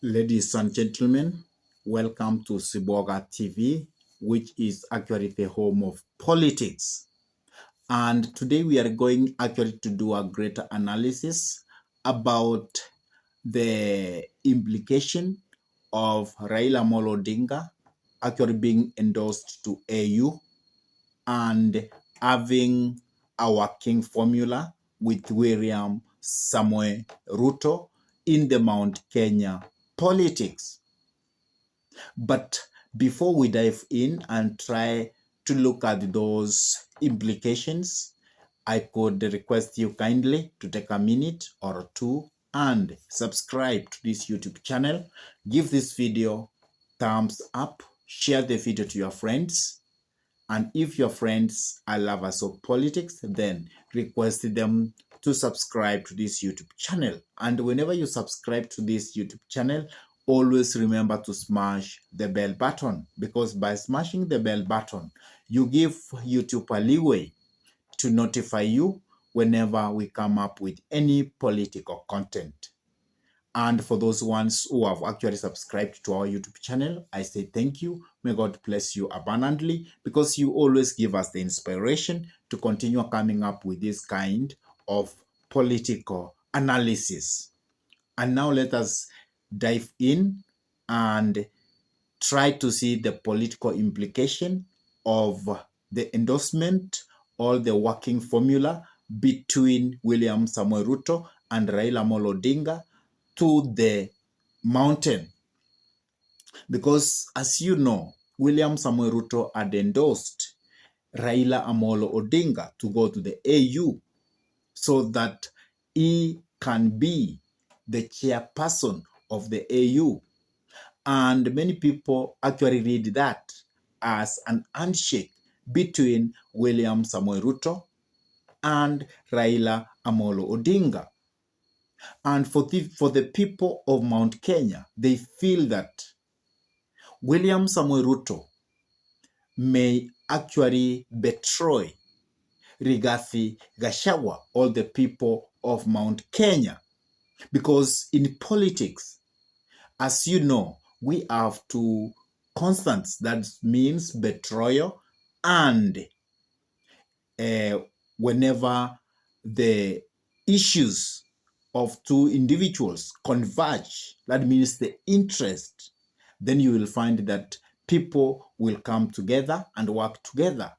Ladies and gentlemen, welcome to Siboga TV, which is actually the home of politics. And today we are going actually to do a greater analysis about the implication of Raila Amolo Odinga actually being endorsed to AU and having a working formula with William Samoei Ruto in the Mount Kenya politics. But before we dive in and try to look at those implications, I could request you kindly to take a minute or two and subscribe to this YouTube channel. Give this video thumbs up, share the video to your friends. And if your friends are lovers of politics, then request them to subscribe to this YouTube channel. And whenever you subscribe to this YouTube channel, always remember to smash the bell button, because by smashing the bell button, you give YouTube a leeway to notify you whenever we come up with any political content. And for those ones who have actually subscribed to our YouTube channel, I say thank you. May God bless you abundantly, because you always give us the inspiration to continue coming up with this kind of political analysis. And now let us dive in and try to see the political implication of the endorsement or the working formula between William Samoei Ruto and Raila Amolo Odinga to the mountain. Because as you know, William Samoei Ruto had endorsed Raila Amolo Odinga to go to the AU so that he can be the chairperson of the AU. And many people actually read that as an handshake between William Samoei Ruto and Raila Amolo Odinga. And for the people of Mount Kenya, they feel that William Samoei Ruto may actually betray Rigathi Gachagua, all the people of Mount Kenya. Because in politics, as you know, we have two constants. That means betrayal and whenever the issues of two individuals converge, that means the interest, then you will find that people will come together and work together.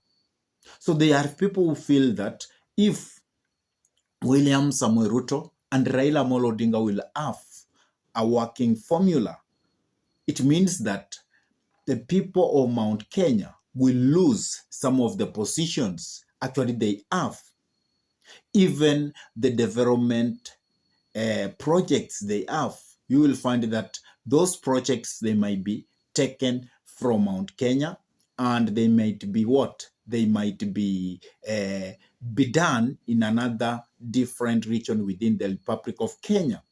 So there are people who feel that if William Samoei Ruto and Raila Amolo Odinga will have a working formula, it means that the people of Mount Kenya will lose some of the positions actually they have. Even the development projects they have, you will find that those projects, they might be taken from Mount Kenya, and they might be what? They might be done in another different region within the Republic of Kenya.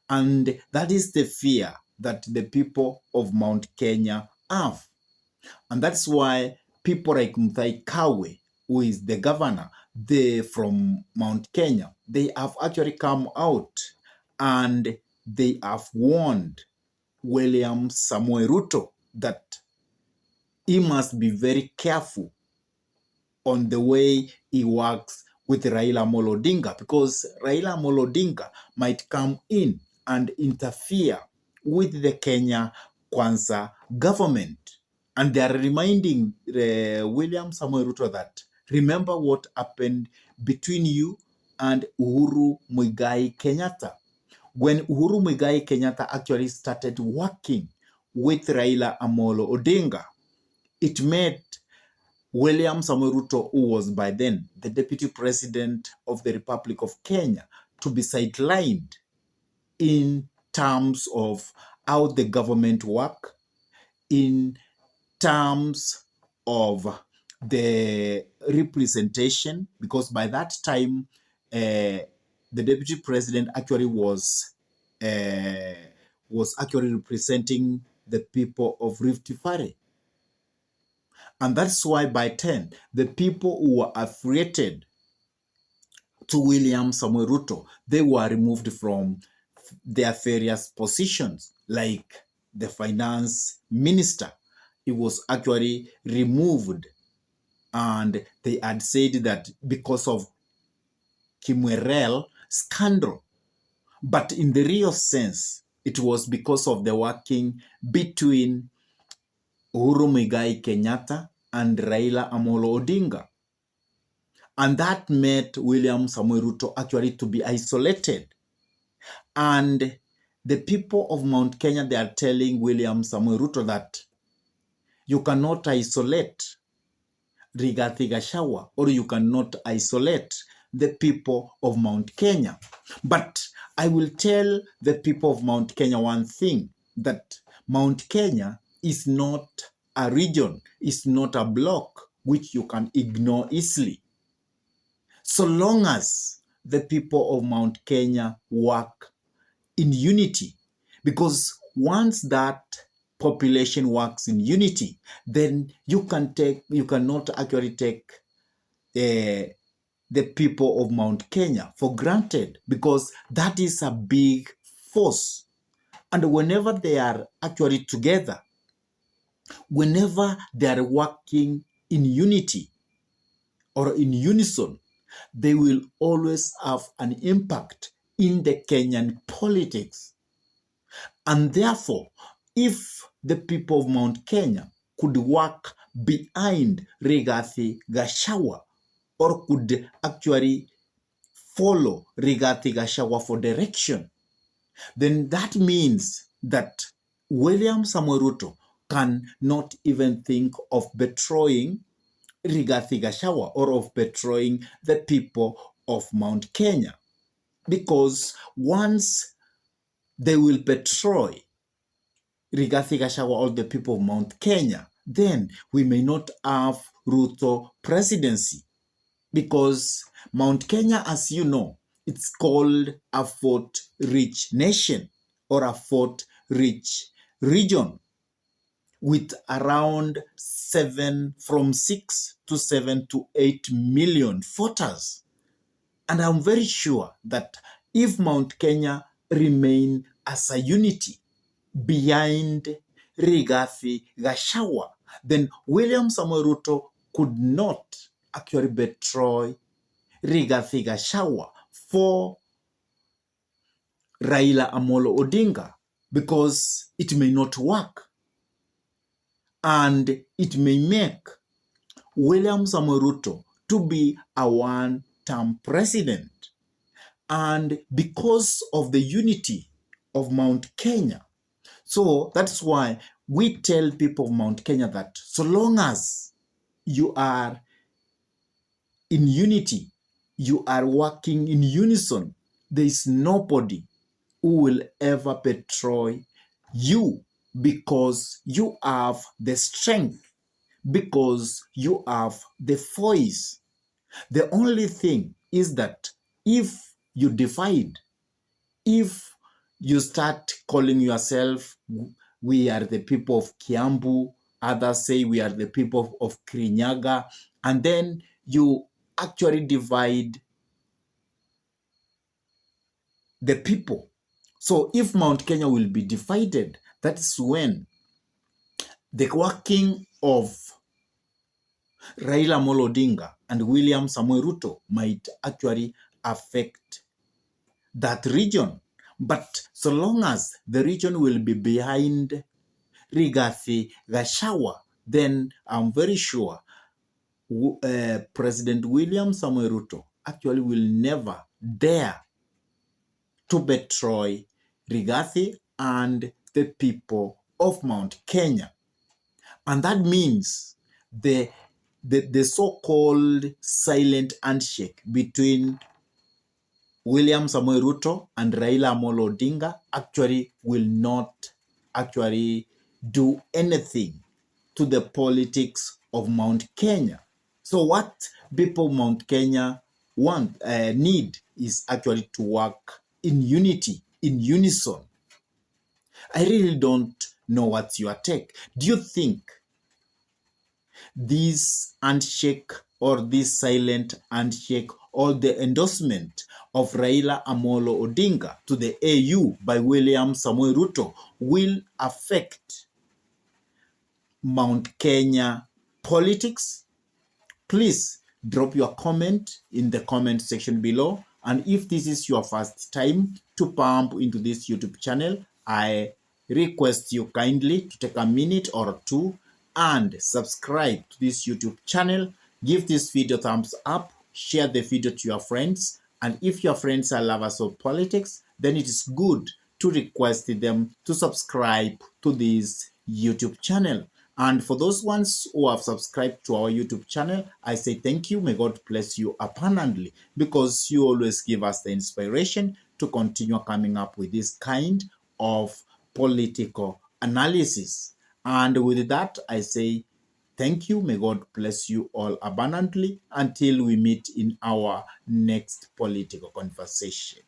And that is the fear that the people of Mount Kenya have. And that's why people like Mutahi Kagwe, who is the governor from Mount Kenya, they have actually come out and they have warned William Samoei Ruto that he must be very careful on the way he works with Raila Amolo Odinga, because Raila Amolo Odinga might come in and interfere with the Kenya Kwanza government. And they are reminding William Samoei Ruto that, remember what happened between you and Uhuru Muigai Kenyatta. When Uhuru Muigai Kenyatta actually started working with Raila Amolo Odinga, it made William Samoei Ruto, who was by then the Deputy President of the Republic of Kenya, to be sidelined in terms of how the government work, in terms of the representation, because by that time, the Deputy President actually was actually representing the people of Rift Valley. And that's why by 10, the people who were affiliated to William Samoei Ruto, they were removed from their various positions. like the finance minister. He was actually removed, and they had said that because of Kimwerel scandal. But in the real sense, it was because of the working between Uhuru Muigai Kenyatta and Raila Amolo Odinga. And that made William Samoei Ruto actually to be isolated. And the people of Mount Kenya, they are telling William Samoei Ruto that you cannot isolate Rigathi Gachagua, or you cannot isolate the people of Mount Kenya. But I will tell the people of Mount Kenya one thing, that Mount Kenya is not a region, is not a block which you can ignore easily. So long as the people of Mount Kenya work in unity, because once that population works in unity, then you cannot actually take the people of Mount Kenya for granted, because that is a big force. And whenever they are actually together, whenever they are working in unity or in unison, they will always have an impact in the Kenyan politics. And therefore, if the people of Mount Kenya could work behind Rigathi Gachagua, or could actually follow Rigathi Gachagua for direction, then that means that William Samoei Ruto can not even think of betraying Rigathi Gachagua or of betraying the people of Mount Kenya. Because once they will betray Rigathi Gachagua or the people of Mount Kenya, then we may not have Ruto presidency. Because Mount Kenya, as you know, it's called a fort-rich nation or a fort-rich region with around 6 to 7 to 8 million voters. And I'm very sure that if Mount Kenya remain as a unity behind Rigathi Gachagua, then William Samoei Ruto could not actually betray Rigathi Gachagua for Raila Amolo Odinga, because it may not work. And it may make William Samoei Ruto to be a one-term president. And because of the unity of Mount Kenya, so that's why we tell people of Mount Kenya that so long as you are in unity, you are working in unison, there is nobody who will ever betray you, because you have the strength, because you have the voice. The only thing is that if you divide, if you start calling yourself, we are the people of Kiambu, others say we are the people of Kirinyaga, and then you actually divide the people. So if Mount Kenya will be divided, that's when the working of Raila Amolo Odinga and William Samoei Ruto might actually affect that region. But so long as the region will be behind Rigathi Gachagua, then I'm very sure President William Samoei Ruto actually will never dare to betray Rigathi and the people of Mount Kenya. And that means the so-called silent handshake between William Samoei Ruto and Raila Amolo Odinga actually will not actually do anything to the politics of Mount Kenya. So what people of Mount Kenya need is actually to work in unity, in unison. I really don't know what's your take. Do you think this handshake or this silent handshake or the endorsement of Raila Amolo Odinga to the AU by William Samoei Ruto will affect Mount Kenya politics? Please drop your comment in the comment section below. And if this is your first time to pump into this YouTube channel, I request you kindly to take a minute or two and subscribe to this YouTube channel. Give this video a thumbs up, share the video to your friends, and if your friends are lovers of politics, then it is good to request them to subscribe to this YouTube channel. And for those ones who have subscribed to our YouTube channel, I say thank you. May God bless you abundantly, because you always give us the inspiration to continue coming up with this kind of political analysis. And with that, I say thank you. May God bless you all abundantly until we meet in our next political conversation.